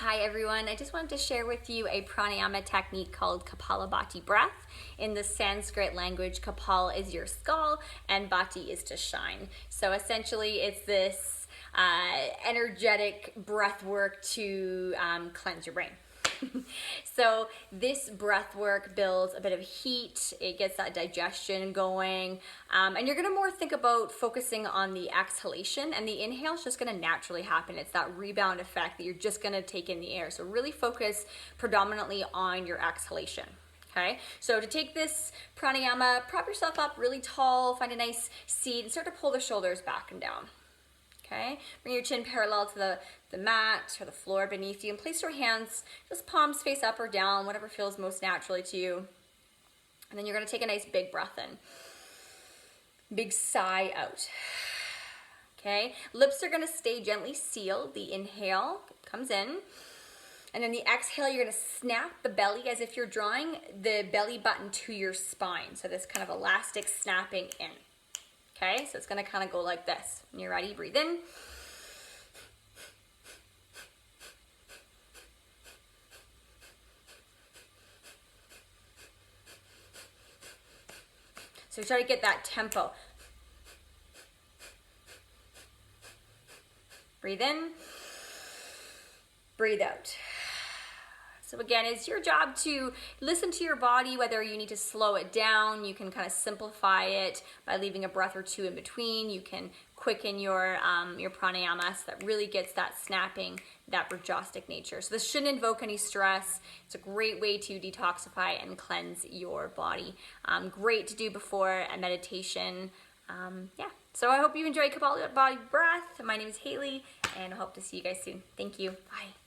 Hi everyone, I just wanted to share with you a pranayama technique called Kapalabhati breath. In the Sanskrit language, Kapal is your skull and Bhati is to shine. So essentially it's this energetic breath work to cleanse your brain. So this breath work builds a bit of heat, it gets that digestion going, and you're gonna more think about focusing on the exhalation, and the inhale is just gonna naturally happen. It's that rebound effect that you're just gonna take in the air. So really focus predominantly on your exhalation. Okay, so to take this pranayama, prop yourself up really tall, find a nice seat, and start to pull the shoulders back and down. Okay, bring your chin parallel to the mat or the floor beneath you, and place your hands, just palms face up or down, whatever feels most naturally to you. And then you're gonna take a nice big breath in. Big sigh out. Okay, lips are gonna stay gently sealed. The inhale comes in. And then the exhale, you're gonna snap the belly as if you're drawing the belly button to your spine. So this kind of elastic snapping in. Okay, so it's gonna kind of go like this. When you're ready, breathe in. So try to get that tempo. Breathe in, breathe out. So again, it's your job to listen to your body, whether you need to slow it down. You can kind of simplify it by leaving a breath or two in between. You can quicken your pranayama so that really gets that snapping, that rajasic nature. So this shouldn't invoke any stress. It's a great way to detoxify and cleanse your body. Great to do before a meditation. Yeah, so I hope you enjoy Kapalabhati breath. My name is Hailey, and I hope to see you guys soon. Thank you. Bye.